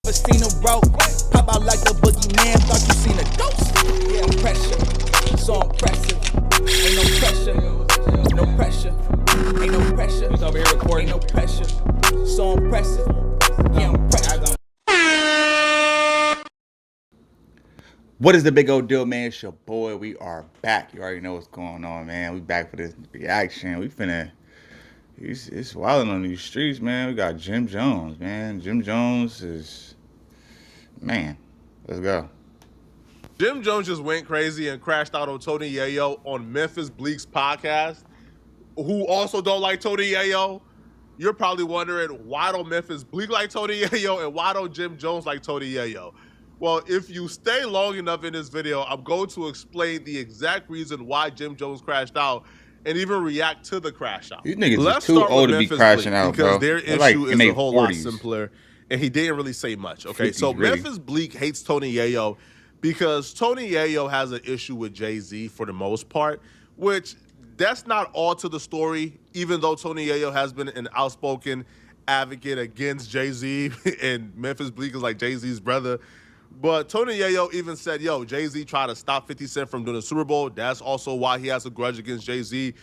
never seen a rope. Pop out like the boogeyman, thought you seen a ghost. Yeah, I'm pressure, so impressive. Ain't no pressure, no pressure. Ain't no pressure. He's over here recording. Ain't no pressure, so impressive. Yeah, I'm pressure. What is the big old deal, man? It's your boy. We are back. You already know what's going on, man. We back for this reaction. We finna. It's wilding on these streets, man. We got Jim Jones, man. Jim Jones is, man. Let's go. Jim Jones just went crazy and crashed out on Tony Yayo on Memphis Bleek's podcast, who also don't like Tony Yayo. You're probably wondering, why don't Memphis Bleek like Tony Yayo and why don't Jim Jones like Tony Yayo? Well, if you stay long enough in this video, I'm going to explain the exact reason why Jim Jones crashed out and even react to the crash out. These niggas are too old to be crashing out, because bro. their They're issue like is in a whole 40s. lot simpler, and he didn't really say much. Okay, 50s, so really. Memphis Bleek hates Tony Yayo because Tony Yayo has an issue with Jay-Z for the most part, which that's not all to the story, even though Tony Yayo has been an outspoken advocate against Jay-Z, and Memphis Bleek is like Jay-Z's brother. But Tony Yayo even said, yo, Jay-Z tried to stop 50 Cent from doing the Super Bowl. That's also why he has a grudge against Jay-Z.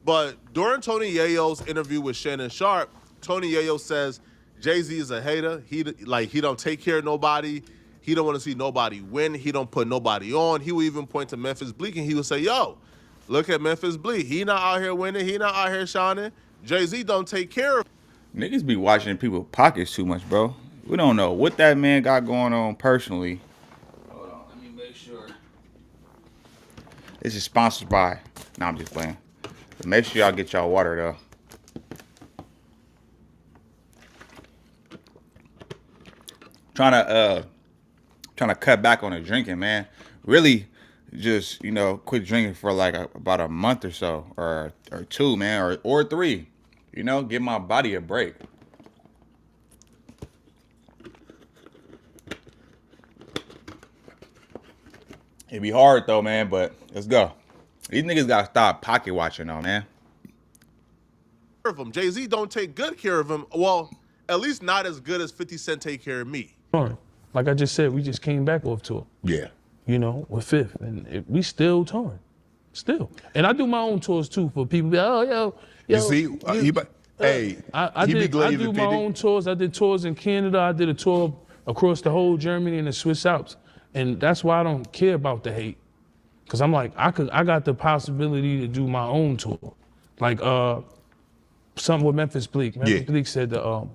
But during Tony Yayo's interview with Shannon Sharp, Tony Yayo says Jay-Z is a hater. He don't take care of nobody. He don't want to see nobody win. He don't put nobody on. He will even point to Memphis Bleek and he will say, yo, look at Memphis Bleek. He not out here winning. He not out here shining. Jay-Z don't take care of him. Niggas be watching people's pockets too much, bro. We don't know what that man got going on personally. Hold on, let me make sure. This is sponsored by. Nah, I'm just playing. But make sure y'all get y'all water though. Trying to cut back on the drinking, man. Really, just quit drinking for like about a month or so, or two, man, or three. Give my body a break. It'd be hard though, man, but let's go. These niggas gotta stop pocket watching though, man. Jay-Z don't take good care of him. Well, at least not as good as 50 Cent take care of me. Like I just said, we just came back off tour. Yeah. With Fifth, and we still touring, still. And I do my own tours too for people. Oh, yo. You see, I do my own tours. I did tours in Canada. I did a tour across the whole Germany and the Swiss Alps, and that's why I don't care about the hate, cause I'm like I got the possibility to do my own tour, like something with Memphis Bleek. Memphis Bleek said the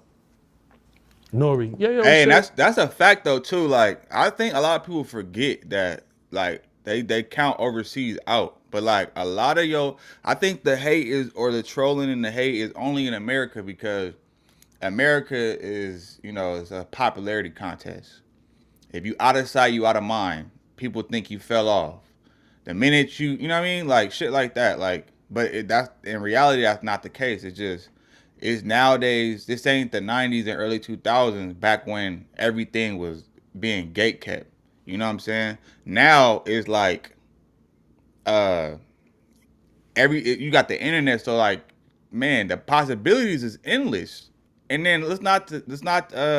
Nori. Yeah. Hey, and that's a fact though too. Like I think a lot of people forget that like they count overseas out. But like a lot of I think the hate or the trolling and the hate is only in America because America is, it's a popularity contest. If you out of sight, you out of mind. People think you fell off. The minute you know what I mean? Like shit like that. Like, but that's in reality, that's not the case. It's nowadays, this ain't the 90s and early 2000s back when everything was being gate kept. You know what I'm saying? Now it's like, you got the internet, so like, man, the possibilities is endless. And then let's not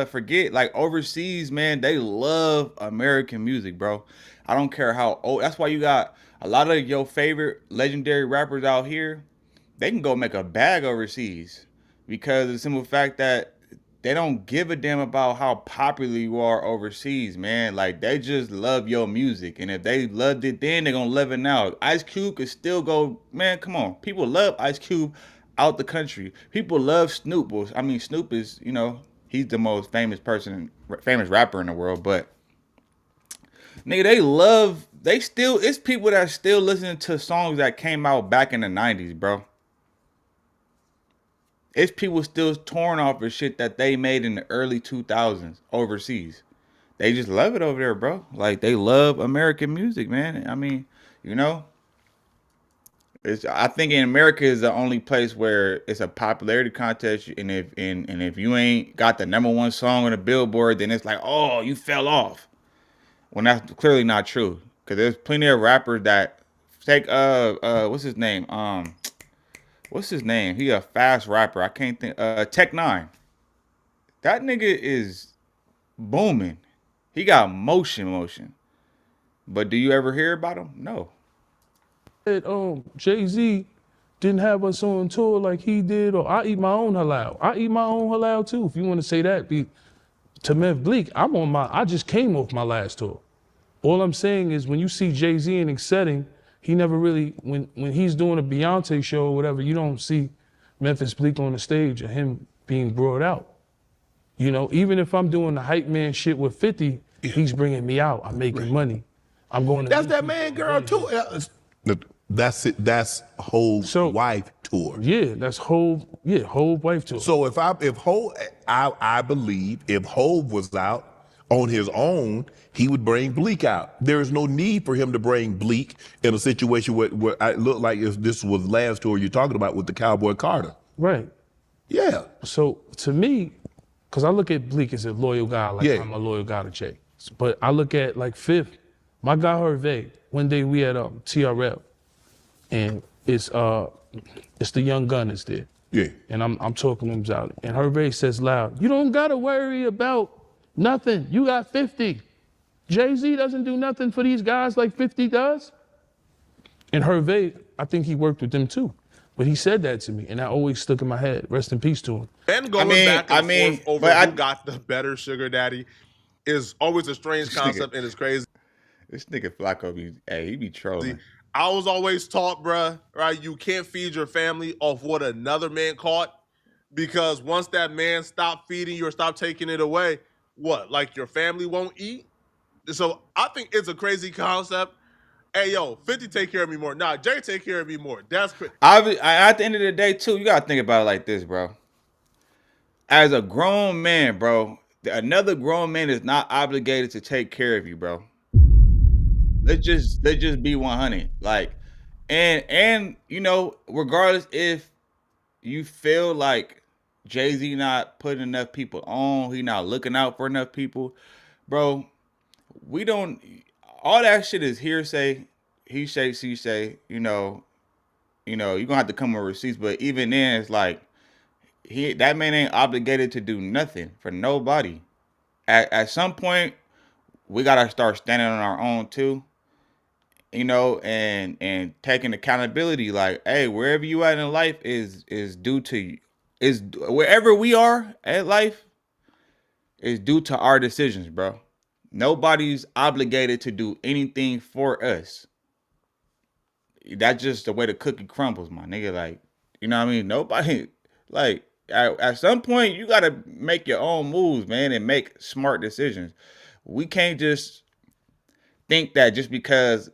forget, like overseas, man, they love American music, bro. I don't care how old. That's why you got a lot of your favorite legendary rappers out here. They can go make a bag overseas because of the simple fact that they don't give a damn about how popular you are overseas, man. Like, they just love your music. And if they loved it then, they're going to love it now. Ice Cube could still go, man, come on. People love Ice Cube out the country. People love Snoop. Well, I mean, Snoop is, he's the most famous rapper in the world. But, nigga, it's people that still listening to songs that came out back in the 90s, bro. It's people still torn off of shit that they made in the early 2000s overseas. They just love it over there, bro. Like, they love American music, man. I mean, I think in America is the only place where it's a popularity contest, and if you ain't got the #1 song on the Billboard, then it's like, oh, you fell off. When that's clearly not true. Because there's plenty of rappers that take what's his name? What's his name? He a fast rapper. I can't think. Tech Nine. That nigga is booming. He got motion. But do you ever hear about him? No. Jay-Z didn't have us on tour like he did, or I eat my own halal. I eat my own halal too, if you want to say that. To Memphis Bleek, I just came off my last tour. All I'm saying is when you see Jay-Z in a setting, he never really, when he's doing a Beyonce show or whatever, you don't see Memphis Bleek on the stage or him being brought out. You know, even if I'm doing the hype man shit with 50, he's bringing me out. I'm making money. I'm going to. That's that man girl too. That's it. That's Hove's wife tour. Yeah, that's Hove wife tour. So if Hove, I believe if Hove was out on his own, he would bring Bleek out. There is no need for him to bring Bleek in a situation where it looked like if this was last tour you're talking about with the Cowboy Carter. Right. Yeah. So to me, because I look at Bleek as a loyal guy, like I'm a loyal guy to Jay. But I look at like Fifth, my guy Hervé, one day we had TRL, and it's the Young Gunners there. Yeah. And I'm talking to him out, and Hervé says loud, "You don't gotta worry about nothing. You got 50. Jay-Z doesn't do nothing for these guys like 50 does." And Hervé, I think he worked with them too. But he said that to me, and that always stuck in my head. Rest in peace to him. And going back and forth over who got the better sugar daddy is always a strange concept, and it's crazy. This nigga Flacco he be trolling. I was always taught, bruh, right? You can't feed your family off what another man caught, because once that man stop feeding you or stop taking it away, what? Like your family won't eat? So I think it's a crazy concept. Hey, yo, 50 take care of me more. Nah, Jay take care of me more. That's crazy. At the end of the day, too, you gotta think about it like this, bro. As a grown man, bro, another grown man is not obligated to take care of you, bro. Let's just be 100. Like, and you know, regardless if you feel like Jay-Z not putting enough people on, he not looking out for enough people, bro, we don't. All that shit is hearsay, he say, she say. You know, you're gonna have to come with receipts. But even then, it's like that man ain't obligated to do nothing for nobody. At some point, we gotta start standing on our own too. You know, and taking accountability. Like, hey, wherever you at in life is due to you. Is wherever we are at life is due to our decisions, bro. Nobody's obligated to do anything for us. That's just the way the cookie crumbles, my nigga. Like, you know what I mean? Nobody, like, at some point, you got to make your own moves, man, and make smart decisions. We can't just think that just because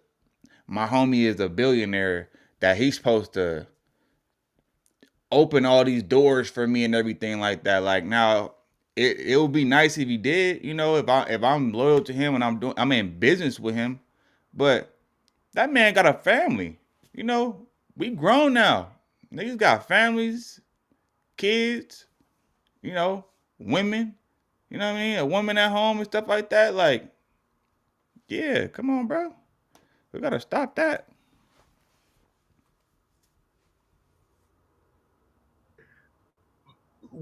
my homie is a billionaire that he's supposed to open all these doors for me and everything like that. Like, now, it would be nice if he did, you know, if I'm loyal to him and I'm in business with him. But that man got a family. You know, we grown now. Niggas got families, kids, you know, women. You know what I mean? A woman at home and stuff like that. Like, yeah, come on, bro. We gotta stop that.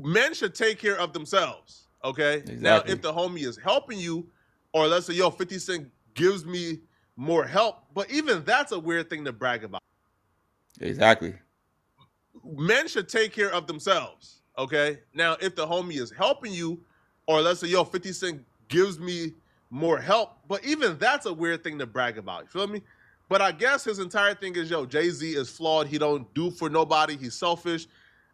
Men should take care of themselves, okay? Exactly. Now, if the homie is helping you, or let's say, yo, 50 Cent gives me more help, but even that's a weird thing to brag about. Exactly. Men should take care of themselves, okay? Now, if the homie is helping you, or let's say, yo, 50 Cent gives me more help, but even that's a weird thing to brag about, you feel me? But I guess his entire thing is, yo, Jay-Z is flawed. He don't do for nobody. He's selfish.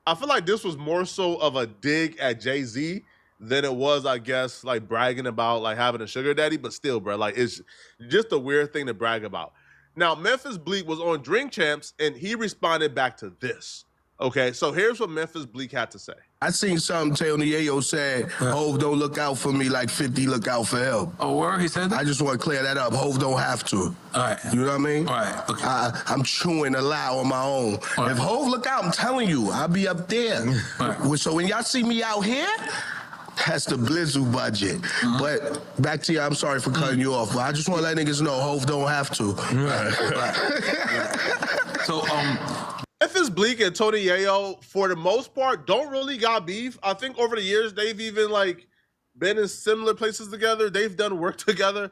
I feel like this was more so of a dig at Jay-Z than it was, I guess, like bragging about like having a sugar daddy. But still, bro, like it's just a weird thing to brag about. Now, Memphis Bleek was on Drink Champs, and he responded back to this. Okay, so here's what Memphis Bleek had to say. I seen something Tony Yayo said, Hove don't look out for me like 50 look out for him. Oh, word? He said that? I just want to clear that up. Hove don't have to. All right. You know what I mean? All right, okay. I'm chewing a lie on my own. Right. If Hove look out, I'm telling you, I'll be up there. Right. So when y'all see me out here, that's the Blizzle budget. But back to you, I'm sorry for cutting you off, but I just want to let niggas know Hove don't have to. Right. So, Memphis Bleek and Tony Yayo, for the most part, don't really got beef. I think over the years, they've even, like, been in similar places together. They've done work together.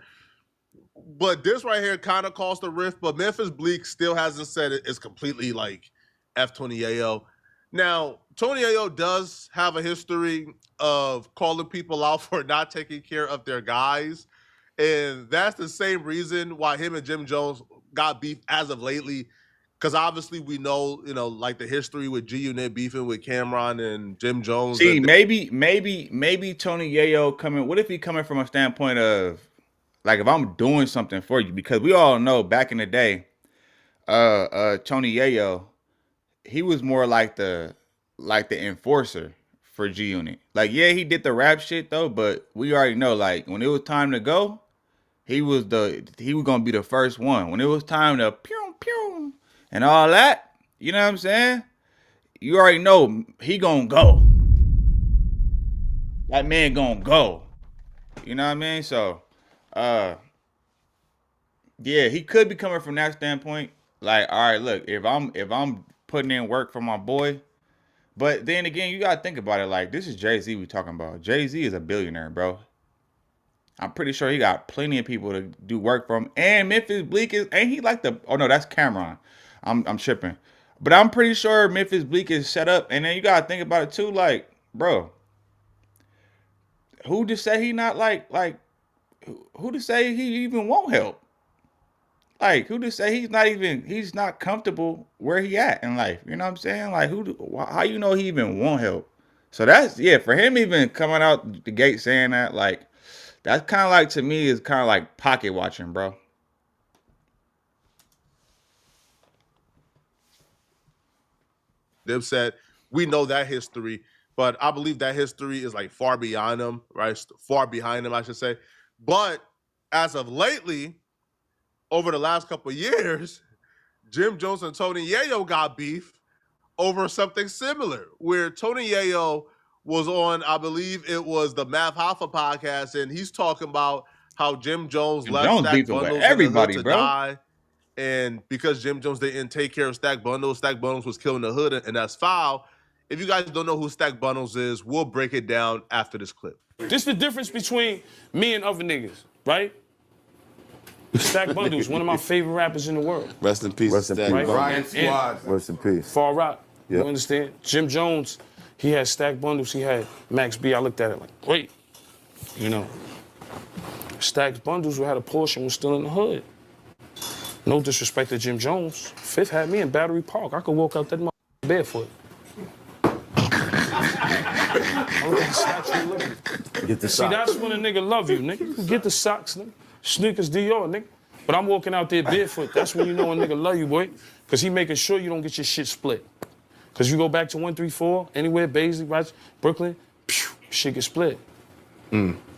But this right here kind of caused a rift. But Memphis Bleek still hasn't said it's completely like F Tony Yayo. Now, Tony Yayo does have a history of calling people out for not taking care of their guys. And that's the same reason why him and Jim Jones got beef as of lately. Because obviously we know, like the history with G-Unit beefing with Cameron and Jim Jones. See, maybe Tony Yayo coming. What if he coming from a standpoint of, like, if I'm doing something for you? Because we all know back in the day, Tony Yayo, he was more like the enforcer for G-Unit. Like, yeah, he did the rap shit though, but we already know, like, when it was time to go, he was gonna be the first one. When it was time to pew pew and all that, you know what I'm saying? You already know he gonna go. That man gonna go. You know what I mean? So, yeah, he could be coming from that standpoint. Like, all right, look, if I'm putting in work for my boy, but then again, you gotta think about it. Like, this is Jay-Z we talking about. Jay-Z is a billionaire, bro. I'm pretty sure he got plenty of people to do work for him. And Memphis Bleek ain't he like the? Oh no, that's Cameron. I'm tripping. But I'm pretty sure Memphis Bleek is set up. And then you gotta think about it too. Like, bro, who to say he not like who to say he even won't help? Like, who to say he's not comfortable where he at in life? You know what I'm saying? Like, how you know he even won't help? So that's, yeah, for him even coming out the gate saying that, like, that's kind of like, to me, is kind of like pocket watching, bro. Dipset, we know that history, but I believe that history is like far beyond them, right? Far behind them, I should say. But as of lately, over the last couple of years, Jim Jones and Tony Yayo got beef over something similar, where Tony Yayo was on, I believe it was the Math Hoffa podcast, and he's talking about how Jim Jones left Stack Bundles everybody, in the hood to die. And because Jim Jones didn't take care of Stack Bundles was killing the hood, and that's foul. If you guys don't know who Stack Bundles is, we'll break it down after this clip. This is the difference between me and other niggas, right? Stack Bundles, one of my favorite rappers in the world. Rest in peace. Rest in peace. Right? Ryan Squad. Rest in peace. Far Rock. Yep. You understand? Jim Jones, he had Stack Bundles, he had Max B. I looked at it like, wait, Stack Bundles, we had a portion, was still in the hood. No disrespect to Jim Jones. Fifth had me in Battery Park. I could walk out that barefoot. Get the socks. See, that's when a nigga love you, nigga. You get the socks, nigga. Sneakers Dior, nigga. But I'm walking out there barefoot. That's when you know a nigga love you, boy. Because he making sure you don't get your shit split. Because you go back to 134, anywhere, Baisley, right, Brooklyn, pew, shit get split.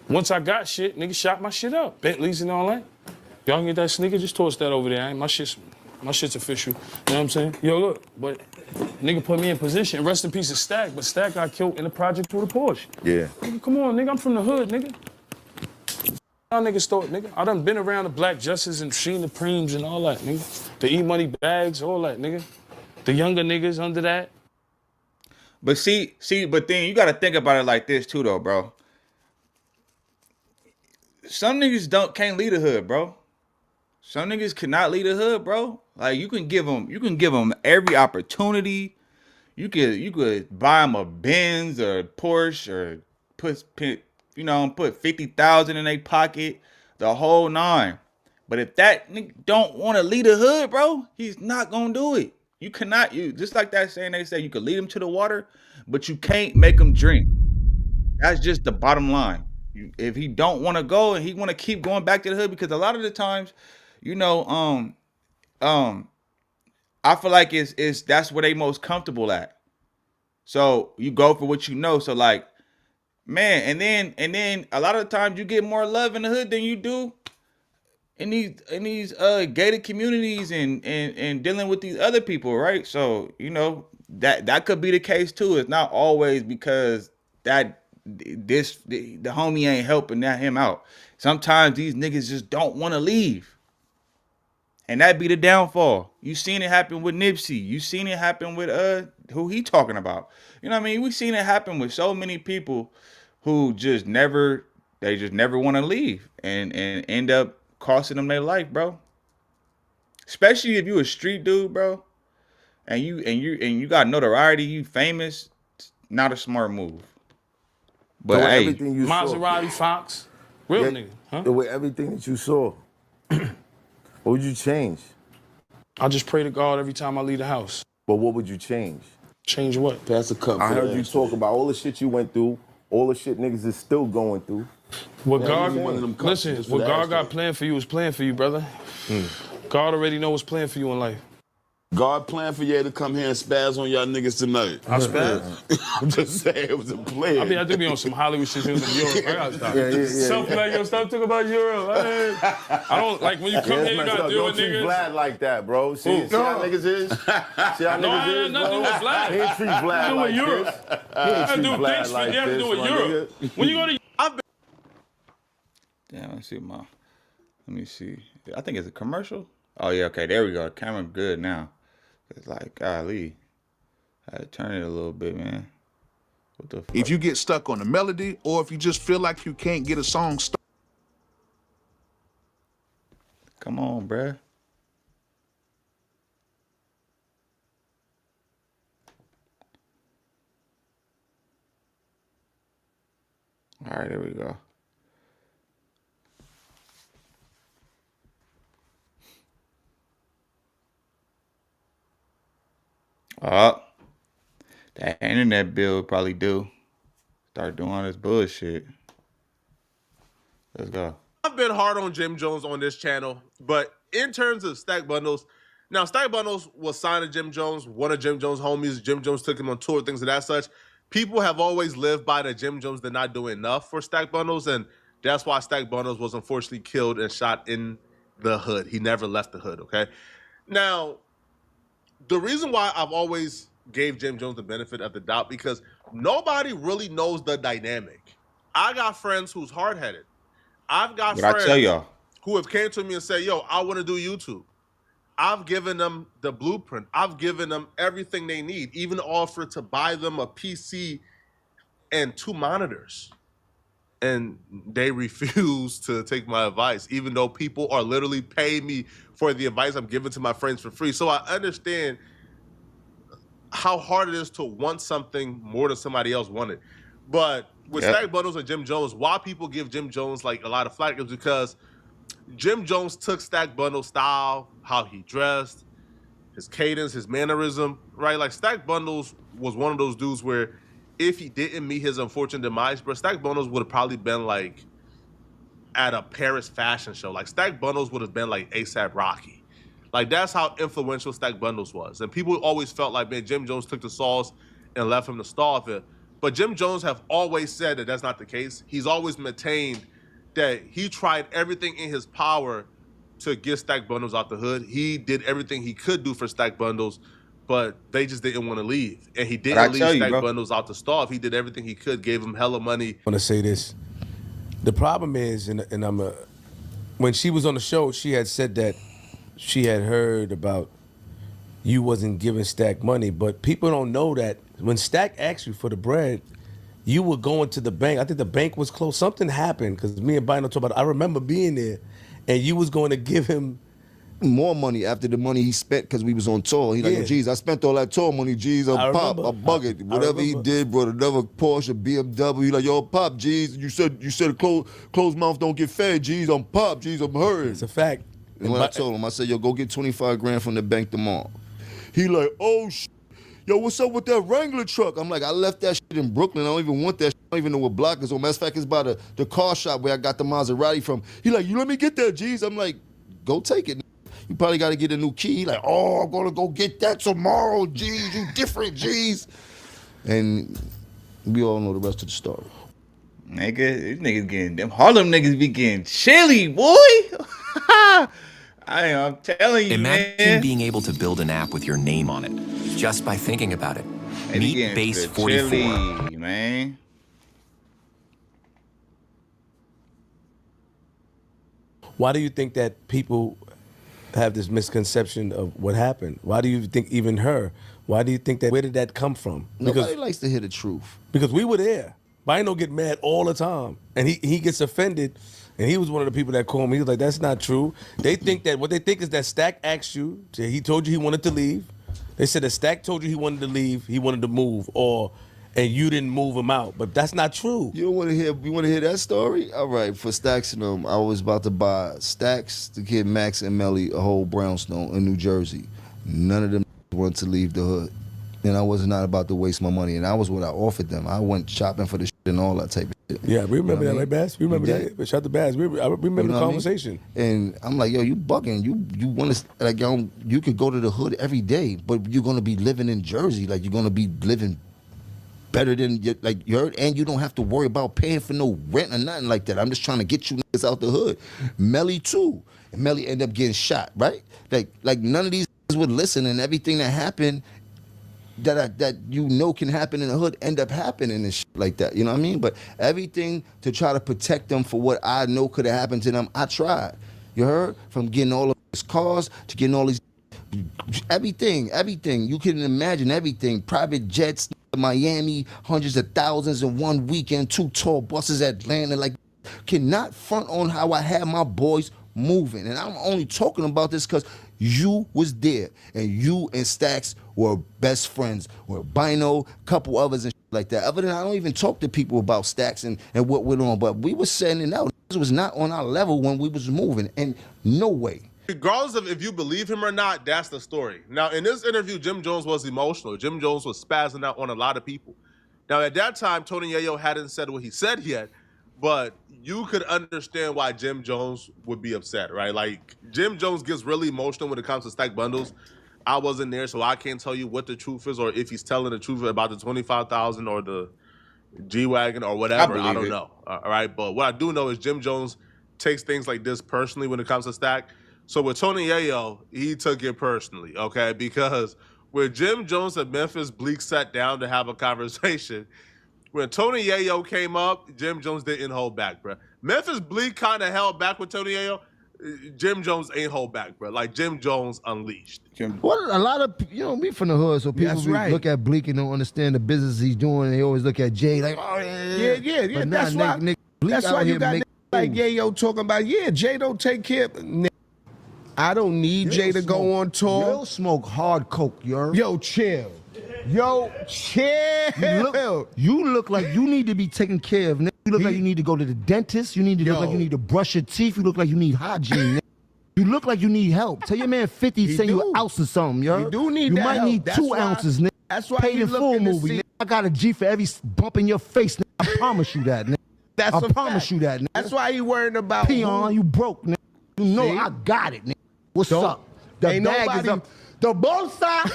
Once I got shit, nigga shot my shit up. Bentleys and all that. Y'all can get that sneaker, just toss that over there. My shit's official. You know what I'm saying? Yo, look, but nigga put me in position. Rest in peace of Stack, but Stack got killed in the project with a Porsche. Yeah. Nigga, come on, nigga, I'm from the hood, nigga. Y'all niggas thought, nigga. I done been around the Black Justice and seen the Preems and all that, nigga. The E-Money bags, all that, nigga. The younger niggas under that. But but then you gotta think about it like this too, though, bro. Some niggas can't lead the hood, bro. Some niggas cannot lead the hood, bro. Like, you can give them every opportunity. You could buy them a Benz or a Porsche or put 50,000 in their pocket, the whole nine. But if that nigga don't want to lead the hood, bro, he's not gonna do it. You cannot. Just like that saying they say, you can lead him to the water, but you can't make him drink. That's just the bottom line. If he don't want to go and he want to keep going back to the hood, because a lot of the times, I feel like it's that's where they most comfortable at. So you go for what you know. So like, man, and then a lot of the times you get more love in the hood than you do in these gated communities and dealing with these other people, right? So that could be the case too. It's not always because the homie ain't helping him out. Sometimes these niggas just don't want to leave. And that be the downfall. You seen it happen with Nipsey. You seen it happen with who he talking about. You know what I mean? We seen it happen with so many people who just never want to leave and end up costing them their life, bro. Especially if you a street dude, bro, and you got notoriety, you famous. Not a smart move. But hey, everything you Maserati, Fox, real nigga, huh? The way everything that you saw, what would you change? I just pray to God every time I leave the house. But what would you change? Change what? Pass the cup. I heard you talk about all the shit you went through, all the shit niggas is still going through. What God, listen, what God got planned for you is planned for you, brother. God already know what's planned for you in life. God planned for you to come here and spaz on y'all niggas tonight. I spaz? I'm just saying it was a plan. I mean, I do be on some Hollywood shit in Europe. I gotta stop. Something like, yo, stop talking about Europe. I don't, like, when you come here, you gotta deal with niggas. Don't treat Vlad like that, bro. See how niggas is? See how niggas is, nothing with Vlad. He ain't treat Vlad like this. He ain't treat Vlad like this. You have to do with Europe. When you go to damn, let me see. I think it's a commercial. Oh yeah, okay, there we go. The camera good now. It's like, golly, I had to turn it a little bit, man. What the fuck? If you get stuck on a melody, or if you just feel like you can't get a song started. Come on, bruh. All right, there we go. Oh, that internet bill would probably do. Start doing all this bullshit. Let's go. I've been hard on Jim Jones on this channel, but in terms of Stack Bundles, now Stack Bundles was signed to Jim Jones, one of Jim Jones' homies. Jim Jones took him on tour, things of that such. People have always lived by that Jim Jones did not do enough for Stack Bundles, and that's why Stack Bundles was unfortunately killed and shot in the hood. He never left the hood, okay? Now, the reason why I've always gave Jim Jones the benefit of the doubt, because nobody really knows the dynamic. I got friends who's hard-headed. I've got friends who have came to me and said, yo, I want to do YouTube. I've given them the blueprint. I've given them everything they need, even offered to buy them a PC and 2 monitors. And they refuse to take my advice, even though people are literally paying me for the advice I'm giving to my friends for free. So I understand how hard it is to want something more than somebody else wanted. But with Stack Bundles and Jim Jones, why people give Jim Jones like a lot of flack is because Jim Jones took Stack Bundles' style, how he dressed, his cadence, his mannerism, right? Like Stack Bundles was one of those dudes where if he didn't meet his unfortunate demise, bro, Stack Bundles would have probably been like at a Paris fashion show. Like Stack Bundles would have been like A$AP Rocky. Like that's how influential Stack Bundles was. And people always felt like, man, Jim Jones took the sauce and left him to starve it. But Jim Jones have always said that that's not the case. He's always maintained that he tried everything in his power to get Stack Bundles out the hood. He did everything he could do for Stack Bundles, but they just didn't want to leave. And he didn't leave Stack Bundles out to starve. He did everything he could, gave him hella money. I want to say this. The problem is, when she was on the show, she had said that she had heard about you wasn't giving Stack money, but people don't know that when Stack asked you for the bread, you were going to the bank. I think the bank was closed. Something happened because me and Bino talked about it. I remember being there, and you was going to give him more money after the money he spent because we was on tour. He like, geez, I spent all that tour money, geez, on Pop, a bucket. Whatever he did, brought another Porsche, BMW. He like, yo, Pop, geez, you said closed mouth don't get fed, geez, I'm Pop, geez, I'm hurting. It's a fact. And when I told him, I said, yo, go get 25 grand from the bank tomorrow. He like, oh, yo, what's up with that Wrangler truck? I'm like, I left that shit in Brooklyn. I don't even want that shit. I don't even know what block it's on. Matter of fact, it's by the car shop where I got the Maserati from. He like, you let me get that, geez. I'm like, go take it. You probably got to get a new key. He like, oh, I'm going to go get that tomorrow, geez. You different, geez. And we all know the rest of the story. Nigga, these niggas getting, them Harlem niggas be getting chilly, boy. I'm telling you, Imagine being able to build an app with your name on it, just by thinking about it. Meet Base 44. Chilly, man. Why do you think that people have this misconception of what happened? Why do you think even her? Why do you think that? Where did that come from? Nobody likes to hear the truth. Because we were there. Bino get mad all the time, and he gets offended. And he was one of the people that called me. He was like, "That's not true." They think that what they think is that Stack asked you. He told you he wanted to leave. They said that Stack told you he wanted to leave. He wanted to move, and you didn't move him out. But that's not true. You don't want to hear? You want to hear that story? All right. For Stacks and them, I was about to buy Stacks, the kid Max and Melly, a whole brownstone in New Jersey. None of them wanted to leave the hood. And I was not about to waste my money. And that was what I offered them. I went shopping for the shit and all that type of shit. Yeah, we remember that, right, Bass? We remember that. But shout out to Bass. I remember the conversation. I mean? And I'm like, yo, you bugging. You want to, like, yo, you could go to the hood every day, but you're going to be living in Jersey. Like, you're going to be living better than, like, you heard? And you don't have to worry about paying for no rent or nothing like that. I'm just trying to get you niggas out the hood. Melly, too. And Melly ended up getting shot, right? Like none of these niggas would listen, and everything that happened that you know can happen in the hood end up happening and shit like that. You know what I mean? But everything to try to protect them for what I know could have happened to them, I tried. You heard? From getting all of these cars to getting all these everything. You can imagine everything. Private jets, Miami, hundreds of thousands in one weekend, 2 tour buses, Atlanta. Like, cannot front on how I had my boys moving. And I'm only talking about this because you was there, and you and Stacks were best friends, or Bino, couple others and shit like that. Other than I don't even talk to people about Stacks and what went on, but we was sending it out. It was not on our level when we was moving, and no way. Regardless of if you believe him or not, that's the story. Now, in this interview, Jim Jones was emotional. Jim Jones was spazzing out on a lot of people. Now, at that time, Tony Yayo hadn't said what he said yet, but you could understand why Jim Jones would be upset, right? Like, Jim Jones gets really emotional when it comes to stack bundles. I wasn't there, so I can't tell you what the truth is, or if he's telling the truth about the 25,000 or the G-Wagon or whatever. I don't know, all right? But what I do know is Jim Jones takes things like this personally when it comes to stack. So with Tony Yayo, he took it personally, okay? Because when Jim Jones and Memphis Bleek sat down to have a conversation, when Tony Yayo came up, Jim Jones didn't hold back, bro. Memphis Bleek kind of held back with Tony Yayo. Jim Jones ain't hold back, bro. Like, Jim Jones unleashed. Well, a lot of, me from the hood, so people look at Bleek and don't understand the business he's doing. They always look at Jay like, oh, yeah. But that's why you got niggas like Yayo talking about, Jay don't take care of. I don't need Jay to go on tour. You'll smoke hard coke, Yo, chill. You look like you need to be taken care of. You look like you need to go to the dentist. You need to look like you need to brush your teeth. You look like you need hygiene. You look like you need help. Tell your man 50 send you an ounce or something, You do need You that might help. need 2 ounces, nigga. That's why Paid you in full looking to movie, see. nigga. I got a G for every bump in your face, nigga. I promise you that, nigga. That's I promise you that, nigga. That's why he worrying about Peon, you broke, nigga. You know See? I got it, nigga. What's up? The Ain't bag nobody, is up. The bolsa.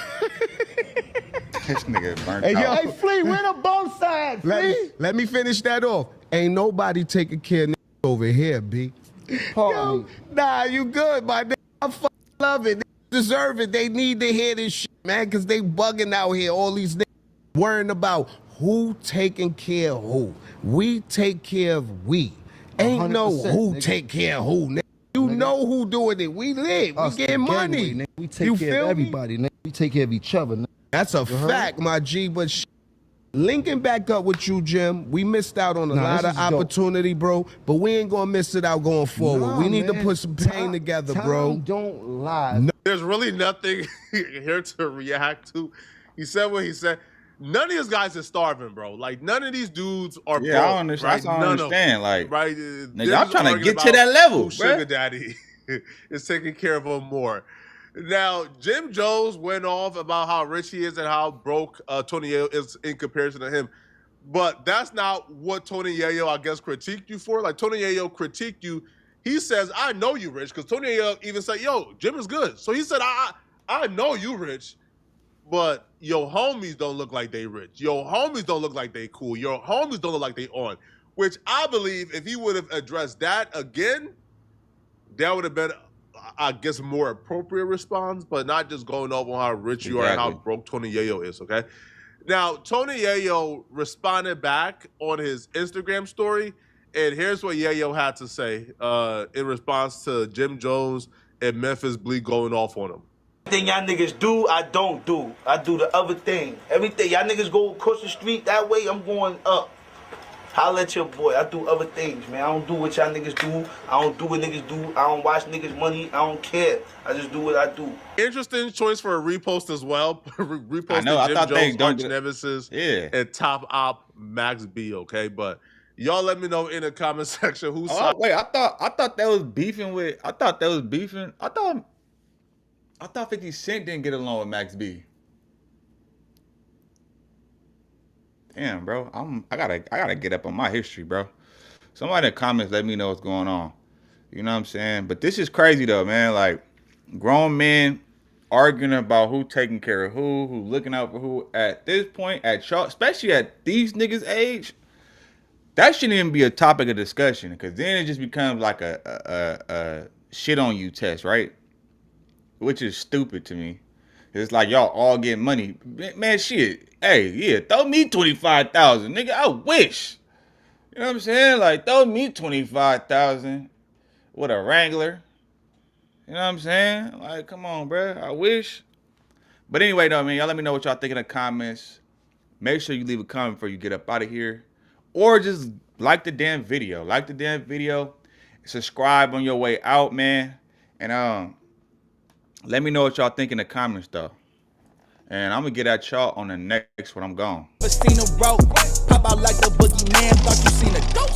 This nigga burnt Hey, out. yo, Flea, where the bolsa at, Flea? Let me finish that off. Ain't nobody taking care of niggas over here, B. Yo, nah, you good, my nigga. I fucking love it. They deserve it. They need to hear this shit, man, because they bugging out here. All these niggas worrying about who taking care of who. We take care of we. Ain't no who nigga. take care of who, nigga. You know who doing it. We live. We getting money. Nigga. We take care of everybody, nigga. We take care of each other, nigga. That's a fact, my G. But linking back up with you, Jim, we missed out on a lot of opportunity, bro. But we ain't gonna miss it out going forward. We need to put some pain together, bro. Don't lie. No, there's really nothing here to react to. He said what he said. None of these guys are starving, bro. Like, none of these dudes are broke, I don't understand. right? I don't understand. Like, right? nigga, I'm trying to get to that level, bro. Sugar Daddy is taking care of them more. Now, Jim Jones went off about how rich he is and how broke Tony Yayo is in comparison to him. But that's not what Tony Yayo, I guess, critiqued you for. Like, Tony Yayo critiqued you. He says, I know you rich, because Tony Yayo even said, yo, Jim is good. So he said, I know you rich, but your homies don't look like they rich. Your homies don't look like they cool. Your homies don't look like they on. Which I believe if he would have addressed that again, that would have been, I guess, a more appropriate response, but not just going over how rich you are and how broke Tony Yayo is, okay? Now, Tony Yayo responded back on his Instagram story, and here's what Yayo had to say in response to Jim Jones and Memphis Bleek going off on him. Everything y'all niggas do, I don't do. I do the other thing. Everything. Y'all niggas go across the street that way, I'm going up. Holla at your boy. I do other things, man. I don't do what y'all niggas do. I don't do what niggas do. I don't watch niggas' money. I don't care. I just do what I do. Interesting choice for a repost as well. Repost I know. I Jim thought they Jones, don't Arch get Nemesis, Yeah. and Top Op Max B. Okay, but y'all let me know in the comment section who's. Oh wait, I thought that was beefing with. I thought 50 Cent didn't get along with Max B. Damn, bro. I gotta get up on my history, bro. Somebody in the comments let me know what's going on. You know what I'm saying? But this is crazy though, man. Like grown men arguing about who taking care of who looking out for who at this point, at y'all, especially at these niggas' age. That shouldn't even be a topic of discussion, because then it just becomes like a shit on you test, right? Which is stupid to me. It's like y'all all get money, man. Shit, hey, yeah, throw me 25,000, nigga. I wish. You know what I'm saying? Like throw me 25,000 with a Wrangler. You know what I'm saying? Like, come on, bro. I wish. But anyway, though, man, y'all let me know what y'all think in the comments. Make sure you leave a comment before you get up out of here. Or just like the damn video. Like the damn video. Subscribe on your way out, man. And let me know what y'all think in the comments, though. And I'm going to get at y'all on the next one. I'm gone. Seen a rope, pop out like the boogeyman, thought you seen a ghost.